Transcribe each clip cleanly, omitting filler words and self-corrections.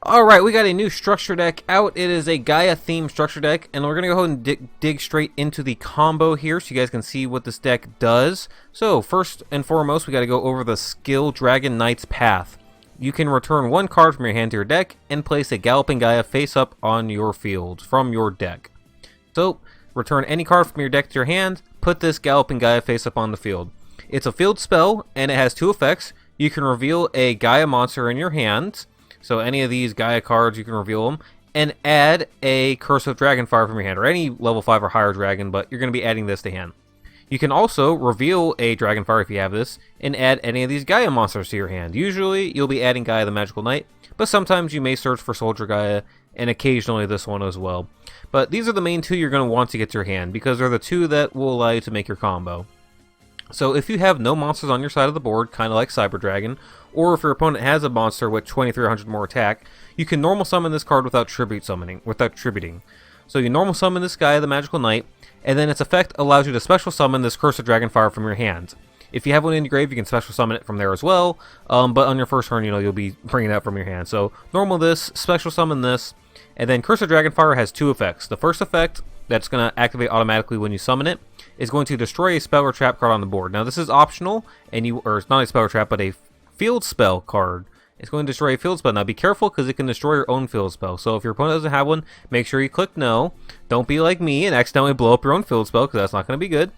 Alright, we got a new structure deck out. It is a Gaia themed structure deck, and we're going to go ahead and dig straight into the combo here so you guys can see what this deck does. So, first and foremost, we got to go over the skill Dragon Knight's Path. You can return one card from your hand to your deck and place a Galloping Gaia face up on your field from your deck. So, return any card from your deck to your hand, put this Galloping Gaia face up on the field. It's a field spell, and it has two effects. You can reveal a Gaia monster in your hand. So any of these Gaia cards, you can reveal them, and add a Curse of Dragonfire from your hand, or any level 5 or higher dragon, but you're going to be adding this to hand. You can also reveal a Dragonfire if you have this, and add any of these Gaia monsters to your hand. Usually, you'll be adding Gaia the Magical Knight, but sometimes you may search for Soldier Gaia, and occasionally this one as well. But these are the main two you're going to want to get to your hand, because they're the two that will allow you to make your combo. So if you have no monsters on your side of the board, kind of like Cyber Dragon, or if your opponent has a monster with 2300 more attack, you can normal summon this card without tributing. So you normal summon this guy, the Magical Knight, and then its effect allows you to special summon this Curse of Dragonfire from your hand. If you have one in your grave, you can special summon it from there as well, but on your first turn, you'll be bringing it out from your hand. So normal this, special summon this, and then Curse of Dragonfire has two effects. The first effect, that's going to activate automatically when you summon it, is going to destroy a spell or trap card on the board. Now this is optional, or it's not a spell or trap, but a field spell card. It's going to destroy a field spell. Now be careful because it can destroy your own field spell. So if your opponent doesn't have one, make sure you click no. Don't be like me and accidentally blow up your own field spell, because that's not going to be good.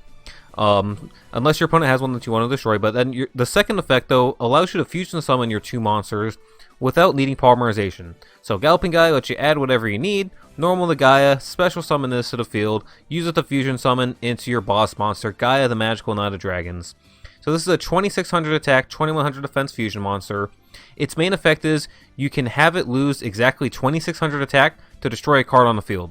Unless your opponent has one that you want to destroy. But then the second effect, though, allows you to fusion summon your two monsters without needing polymerization. So Galloping Gaia lets you add whatever you need, normal the Gaia, special summon this to the field, use it to fusion summon into your boss monster, Gaia the Magical Knight of Dragons. So this is a 2600 attack, 2100 defense fusion monster. Its main effect is you can have it lose exactly 2600 attack to destroy a card on the field.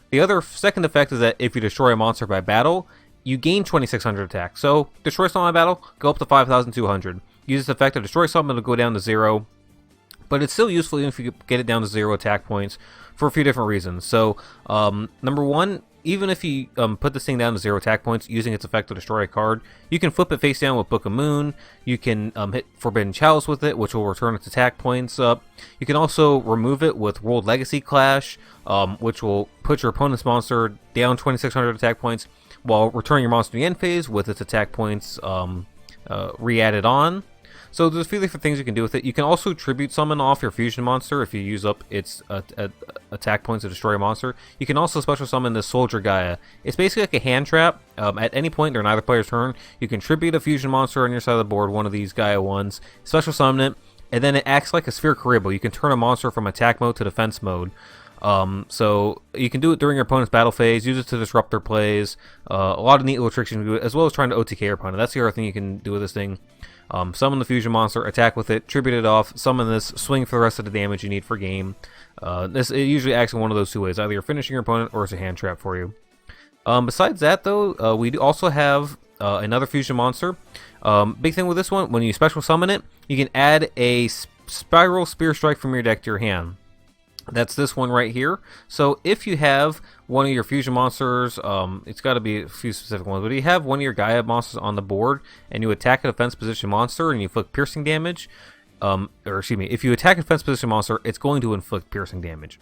The other second effect is that if you destroy a monster by battle, you gain 2600 attack. So destroy someone by battle, go up to 5200. Use this effect to destroy something to go down to 0. But it's still useful even if you get it down to 0 attack points for a few different reasons. So, number one, even if you put this thing down to 0 attack points using its effect to destroy a card, you can flip it face down with Book of Moon. You can hit Forbidden Chalice with it, which will return its attack points up. You can also remove it with World Legacy Clash, which will put your opponent's monster down 2600 attack points while returning your monster in the end phase with its attack points re-added on. So there's a few different things you can do with it. You can also tribute summon off your fusion monster if you use up its attack points to destroy a monster. You can also special summon the Soldier Gaia. It's basically like a hand trap. At any point during either player's turn, you can tribute a fusion monster on your side of the board, one of these Gaia ones, special summon it, and then it acts like a Sphere Karibo. You can turn a monster from attack mode to defense mode. So you can do it during your opponent's battle phase, use it to disrupt their plays, a lot of neat little tricks you can do, as well as trying to OTK your opponent. That's the other thing you can do with this thing. Summon the fusion monster, attack with it, tribute it off, summon this, swing for the rest of the damage you need for game. It usually acts in one of those two ways, either you're finishing your opponent or it's a hand trap for you. Besides that though, we do also have another fusion monster. Big thing with this one, when you special summon it, you can add a Spiral Spear Strike from your deck to your hand. That's this one right here. So if you have one of your fusion monsters, it's got to be a few specific ones, but if you have one of your Gaia monsters on the board and you attack a defense position monster and you inflict piercing damage, if you attack a defense position monster, it's going to inflict piercing damage.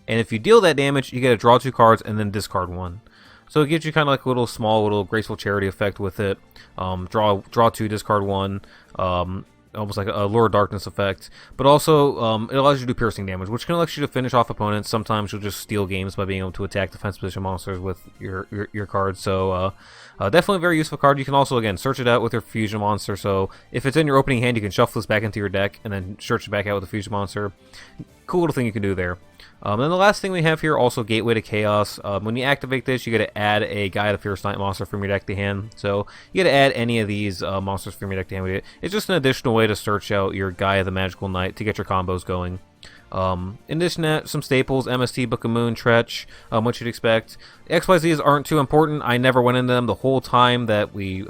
And if you deal that damage, you get to draw 2 cards and then discard 1. So it gives you kind of like a little graceful charity effect with it. Draw 2, discard 1. Almost like a Lure Darkness effect, but also it allows you to do piercing damage, which can allow you to finish off opponents. Sometimes you'll just steal games by being able to attack defense position monsters with your cards. So definitely a very useful card. You can also, again, search it out with your fusion monster. So if it's in your opening hand, you can shuffle this back into your deck and then search it back out with the fusion monster. Cool little thing you can do there. And the last thing we have here, also Gateway to Chaos. When you activate this, you get to add a Gaia the Fierce Knight monster from your deck to hand. So you get to add any of these monsters from your deck to hand. It's just an additional way to search out your Gaia the Magical Knight to get your combos going. In addition to that, some staples, MST, Book of Moon, Tretch, what you'd expect. XYZs aren't too important. I never went into them the whole time that we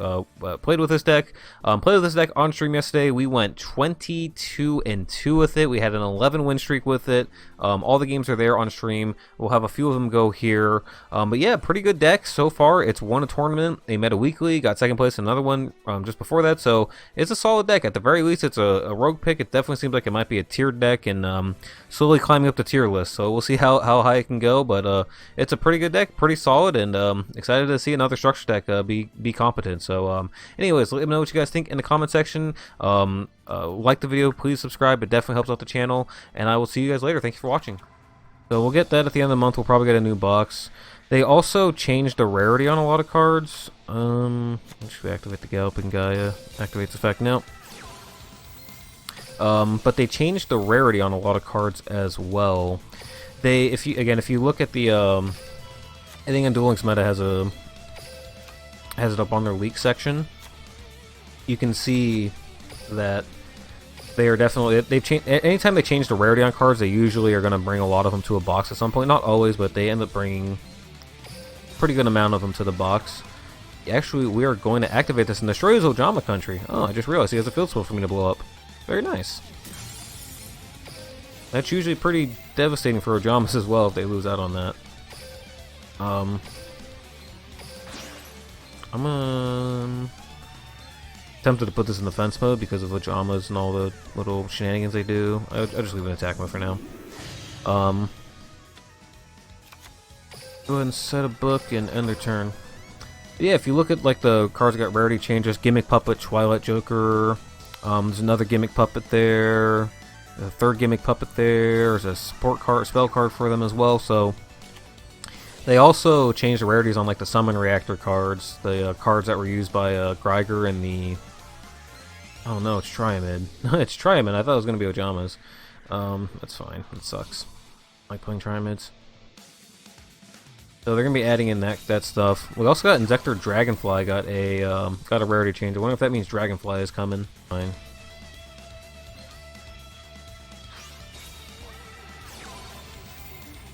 played with this deck. Played with this deck on stream yesterday. We went 22-2 with it. We had an 11 win streak with it. All the games are there on stream. We'll have a few of them go here. But yeah, pretty good deck so far. It's won a tournament. They met a weekly, got second place in another one just before that. So it's a solid deck. At the very least, it's a rogue pick. It definitely seems like it might be a tiered deck, and slowly climbing up the tier list. So we'll see how high it can go. But it's a pretty good deck, pretty solid, and excited to see another structure deck be competent. So anyways, let me know what you guys think in the comment section. Like the video, please subscribe. It definitely helps out the channel, and I will see you guys later. Thank you for watching. So we'll get that at the end of the month. We'll probably get a new box. They also changed the rarity on a lot of cards. Should we activate the Galloping Gaia? Activates effect now. But they changed the rarity on a lot of cards as well. If you look at the, I think in Duel Links meta has it up on their leak section. You can see that they are definitely, they've changed. Anytime they change the rarity on cards, they usually are going to bring a lot of them to a box at some point. Not always, but they end up bringing a pretty good amount of them to the box. Actually, we are going to activate this and destroy his Ojama country. Oh, I just realized he has a field spell for me to blow up. Very nice. That's usually pretty devastating for Ojamas as well if they lose out on that. I'm tempted to put this in defense mode because of Ojamas and all the little shenanigans they do. I'll just leave it in attack mode for now. Go ahead and set a book and end their turn. Yeah, if you look at like the cards that got rarity changes, Gimmick Puppet, Twilight Joker. There's another Gimmick Puppet there. A third Gimmick Puppet there. There's a spell card for them as well. So they also changed the rarities on like the Summon Reactor cards, the cards that were used by Greiger and the. Oh no, it's Triamid. It's Triamid. I thought it was gonna be Ojamas. That's fine. It sucks. I like playing Triamids. So they're gonna be adding in that stuff. We also got Inzektor Dragonfly got a rarity change. I wonder if that means Dragonfly is coming. Fine.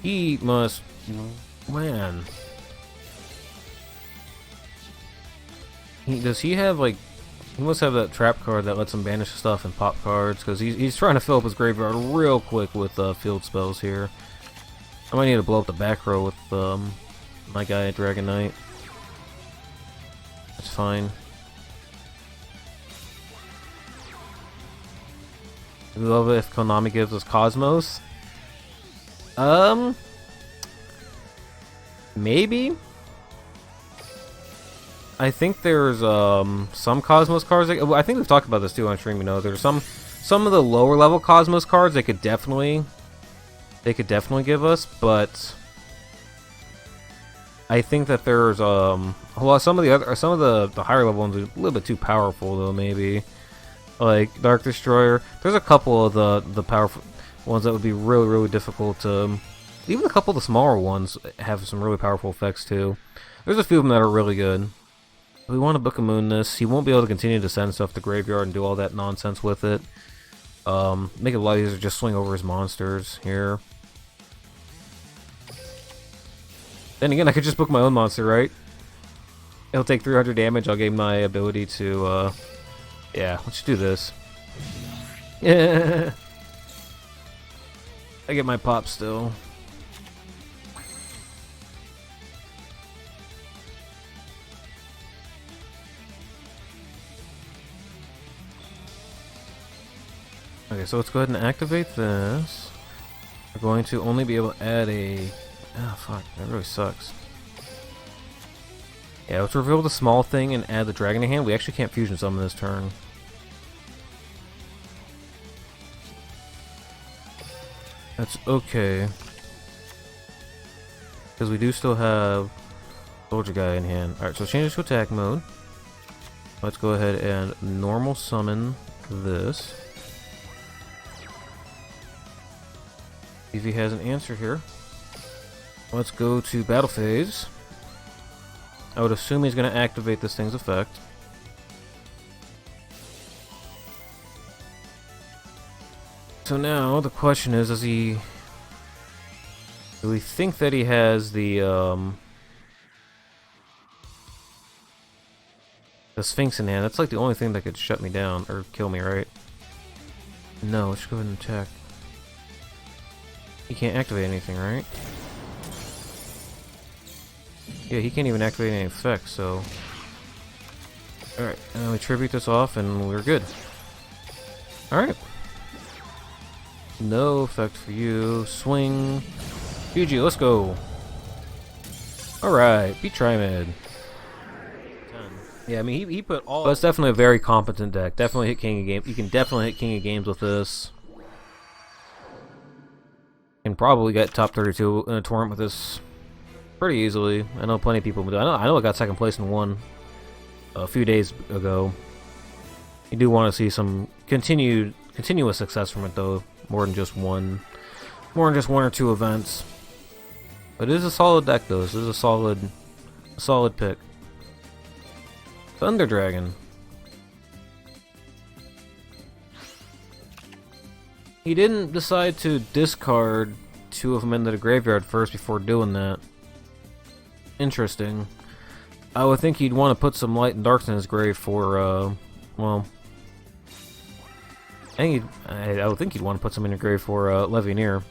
He must, man. Does he have like? He must have that trap card that lets him banish stuff and pop cards because he's trying to fill up his graveyard real quick with field spells here. I might need to blow up the back row with my guy Dragon Knight. That's fine. We love it if Konami gives us Cosmos. Maybe. I think there's some Cosmos cards. I think we've talked about this too on stream. You know, there's some of the lower level Cosmos cards they could definitely give us, but I think that there's well, some of the higher level ones are a little bit too powerful though. Maybe like Dark Destroyer. There's a couple of the powerful ones that would be really difficult to. Even a couple of the smaller ones have some really powerful effects too. There's a few of them that are really good. We want to Book of Moon this. He won't be able to continue to send stuff to graveyard and do all that nonsense with it. Make it a lot easier to just swing over his monsters here. Then again, I could just book my own monster, right? It'll take 300 damage. I'll gain my ability to, yeah, let's do this. Yeah. I get my pop still. Okay, so let's go ahead and activate this. We're going to only be able to add a... Oh, fuck. That really sucks. Yeah, let's reveal the small thing and add the Dragon to hand. We actually can't fusion summon this turn. That's okay. Because we do still have Soldier Guy in hand. Alright, so change this to attack mode. Let's go ahead and normal summon this. See if he has an answer here. Let's go to battle phase. I would assume he's going to activate this thing's effect. So now the question is, do we think that he has the Sphinx in hand? That's like the only thing that could shut me down or kill me, right? No, let's go ahead and attack. He can't activate anything, right? Yeah, he can't even activate any effects, so... Alright, and we tribute this off and we're good. Alright. No effect for you. Swing. GG, let's go. Alright, beat Trimid. Yeah, I mean, he put all... But it's definitely a very competent deck. Definitely hit King of Games. You can definitely hit King of Games with this. Can probably get top 32 in a tournament with this pretty easily. I know plenty of people do. I know I got second place in one a few days ago. You do want to see some continuous success from it though, more than just one or two events. But it is a solid deck though. This is a solid pick. Thunder Dragon. He didn't decide to discard two of them into the graveyard first before doing that. Interesting. I would think he'd want to put some light and darks in his grave for, well... I would think he'd want to put some in your grave for, Levianeer. Do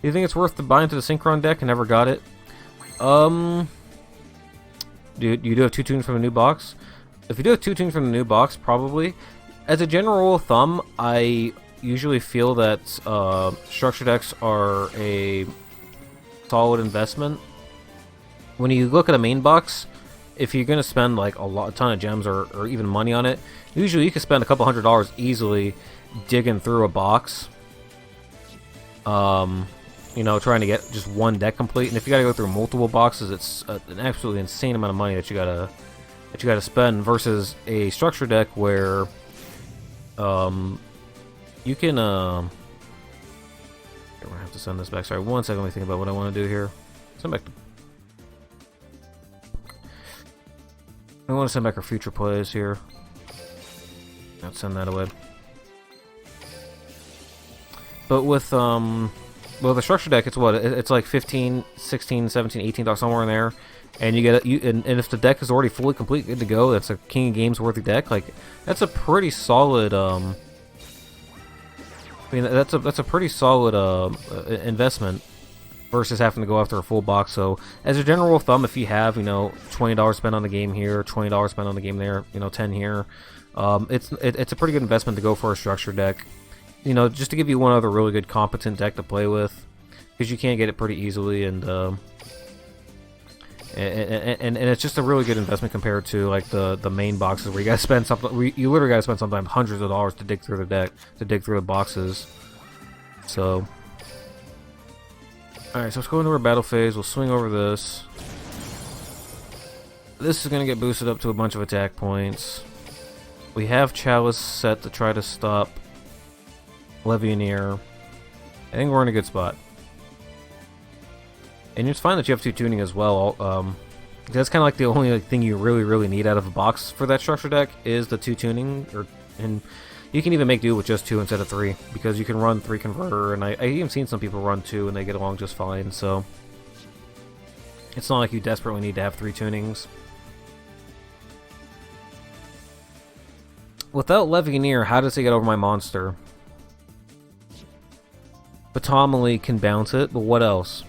you think it's worth to buy into the Synchron deck and never got it? Do you do have two tunes from the new box? If you do have two tunes from the new box, probably. As a general rule of thumb, I usually feel that structure decks are a solid investment. When you look at a main box, if you're going to spend like a ton of gems or even money on it, usually you can spend a couple $100 easily digging through a box. You know, trying to get just one deck complete. And if you got to go through multiple boxes, it's an absolutely insane amount of money that you gotta spend versus a structure deck where you can here, we're gonna have to send this back. Sorry, one second, let me think about what I want to do here. Send back I want to send back our future plays here. Let's send that away. But with well, the structure deck, it's what? It's like 15, 16, 17, 18 dollars, somewhere in there. And you get and if the deck is already fully complete, good to go, that's a King of Games worthy deck. Like, that's a pretty solid I mean, that's a pretty solid investment versus having to go after a full box. So, as a general rule of thumb, if you have, you know, $20 spent on the game here, $20 spent on the game there, you know, 10 here, it's a pretty good investment to go for a structure deck. You know, just to give you one other really good competent deck to play with, because you can get it pretty easily, and it's just a really good investment compared to like the main boxes where you gotta spend something. You literally gotta spend sometimes hundreds of dollars to dig through the deck, to dig through the boxes. So, all right, so let's go into our battle phase. We'll swing over this. This is gonna get boosted up to a bunch of attack points. We have Chalice set to try to stop Levianeer. I think we're in a good spot. And it's fine that you have two tuning as well. That's kind of like the only thing you really need out of a box for that structure deck is the two tuning, and you can even make do with just two instead of three because you can run 3 converter, and I even seen some people run 2 and they get along just fine. So it's not like you desperately need to have 3 tunings. Without Levianeer, how does he get over my monster? Batomali can bounce it, but what else?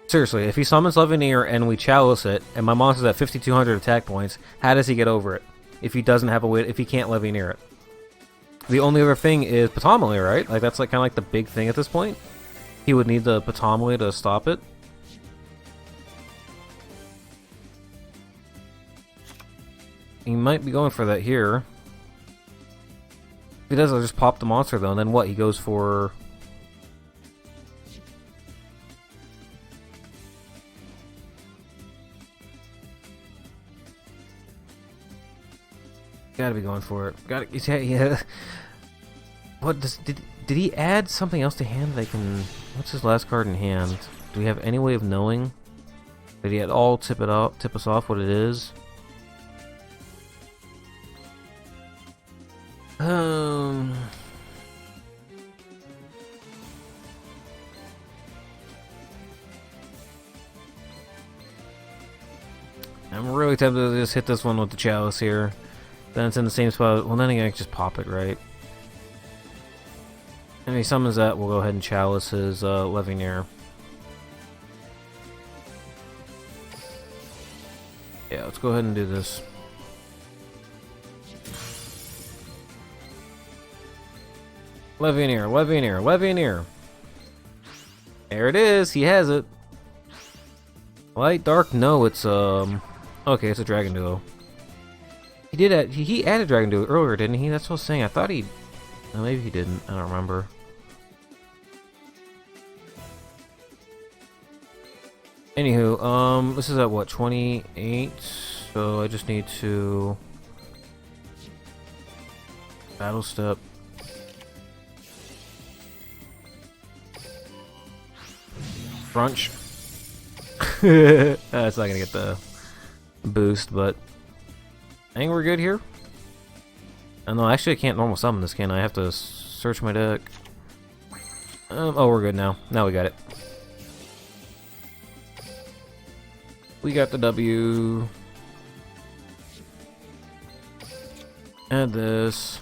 Seriously, if he summons Levianeer and we Chalice it, and my monster's at 5,200 attack points, how does he get over it? If he doesn't have a way, if he can't Levianeer it? The only other thing is Batomali, right? Like, that's like kind of like the big thing at this point. He would need the Batomali to stop it. He might be going for that here. If he does, I'll just pop the monster though, and then what? He goes for... Gotta be going for it. Gotta, yeah. What does did he add something else to hand that I can? What's his last card in hand? Do we have any way of knowing? Did he at all tip us off what it is? I'm really tempted to just hit this one with the Chalice here. Then it's in the same spot. Well, then I can just pop it, right? And if he summons that, we'll go ahead and Chalice his Levianeer. Yeah, let's go ahead and do this. Levianeer, Levianeer, Levianeer. There it is. He has it. Light, dark. No, it's okay, it's a dragon duo. He did add, he added dragon duo earlier, didn't he? That's what I was saying. I thought he. No, maybe he didn't. I don't remember. Anywho, this is at what, 28? So I just need to battle step. Crunch. That's not gonna get the boost, but I think we're good here. No, actually I can't normal summon this, can I? I have to search my deck. Oh, we're good now. Now we got it. We got the W. Add this.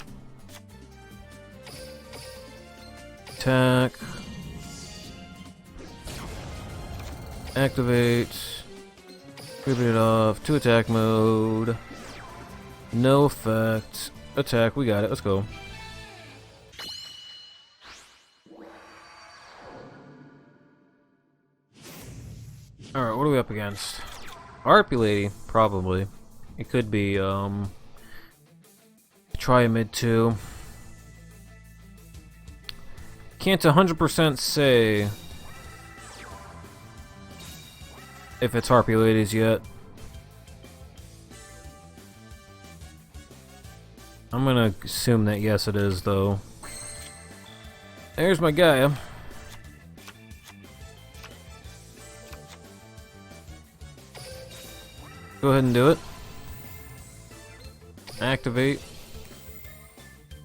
Attack. Activate. Tribute it off to attack mode. No effect. Attack. We got it. Let's go. Alright, what are we up against? Harpy Lady, probably. It could be, try a mid 2. Can't 100% say if it's Harpy Ladies yet. I'm gonna assume that yes it is, though. There's my Gaia. Go ahead and do it. Activate.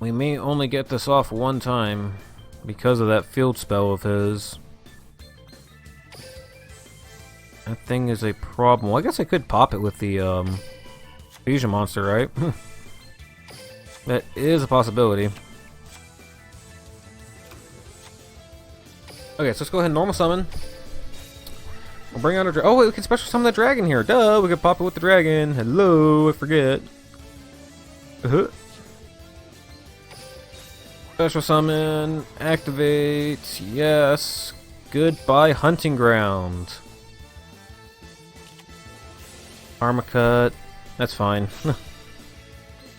We may only get this off one time because of that field spell of his. That thing is a problem. Well, I guess I could pop it with the fusion monster, right? That is a possibility. Okay, so let's go ahead and normal summon. We'll bring out our oh wait, we can special summon the dragon here. Duh, we could pop it with the dragon. Hello, I forget. Special summon, activate, yes. Goodbye, hunting ground. Armor cut, that's fine.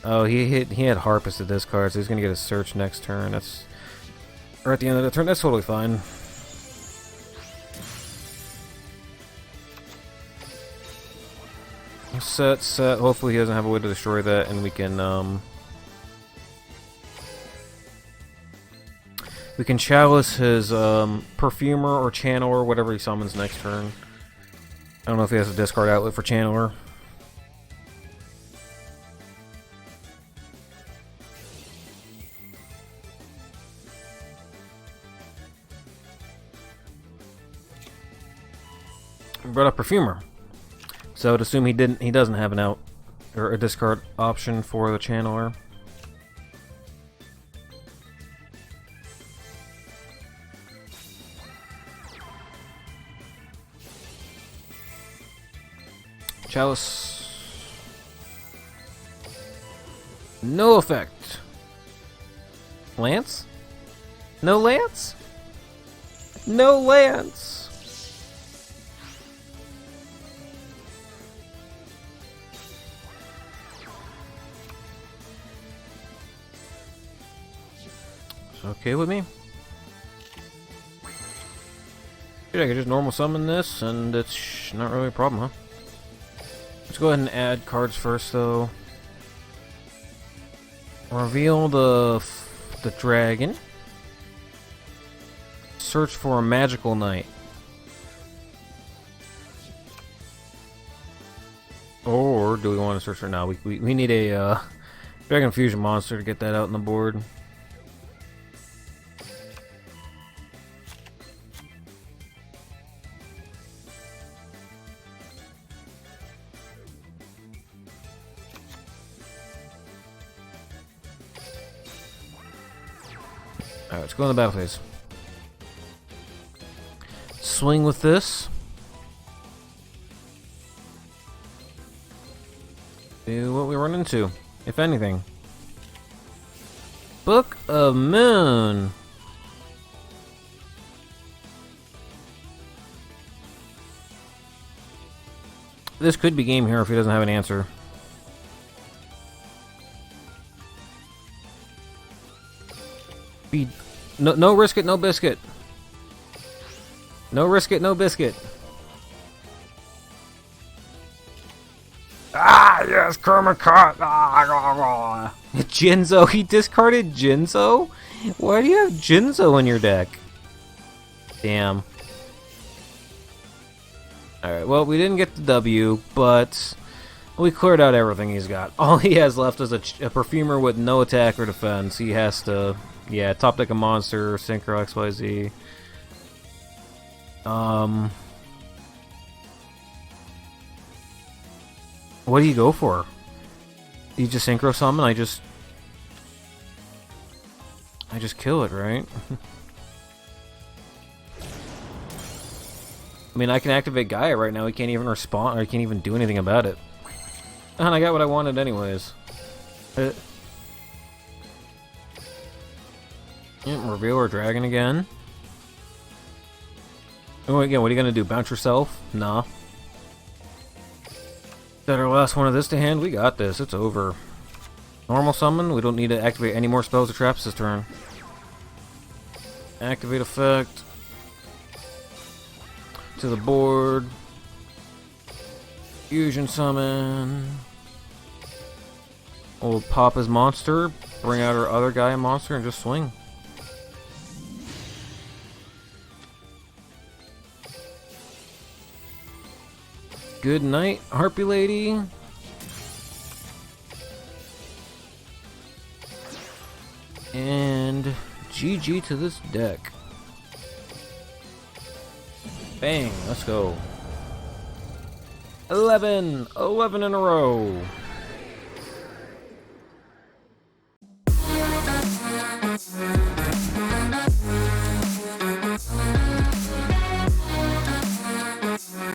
Oh, he had Harpus to discard, so he's gonna get a search next turn. That's or at the end of the turn. That's totally fine. Set. Hopefully he doesn't have a way to destroy that, and we can chalice his perfumer or channeler, whatever he summons next turn. I don't know if he has a discard outlet for channeler. Brought up perfumer. So I would assume he doesn't have an out or a discard option for the channeler. Chalice. No effect. Lance? No Lance? No Lance. Okay with me. Dude, I could just normal summon this, and it's not really a problem, huh? Let's go ahead and add cards first, though. Reveal the dragon. Search for a magical knight. Or do we want to search for now? We need a dragon fusion monster to get that out on the board. Alright, let's go in the battle phase. Swing with this. See what we run into, if anything. Book of Moon. This could be game here if he doesn't have an answer. No risk it, no biscuit. No risk it, no biscuit. Ah, yes, Kermit-Cut. Ah, Jinzo, he discarded Jinzo? Why do you have Jinzo in your deck? Damn. Alright, well, we didn't get the W, but we cleared out everything he's got. All he has left is a Perfumer with no attack or defense. He has to, yeah, top deck a monster, Synchro XYZ. What do you go for? You just Synchro Summon? I just kill it, right? I mean, I can activate Gaia right now. He can't even respond, or he can't even do anything about it. And I got what I wanted anyways. Yep, reveal our dragon again. Oh, again, what are you gonna do? Bounce yourself? Nah. Is that our last one of this to hand? We got this. It's over. Normal summon. We don't need to activate any more spells or traps this turn. Activate effect. To the board. Fusion summon. We'll pop his monster. Bring out our other Gaia monster and just swing. Good night, Harpy Lady. And GG to this deck. Bang, let's go. 11 in a row.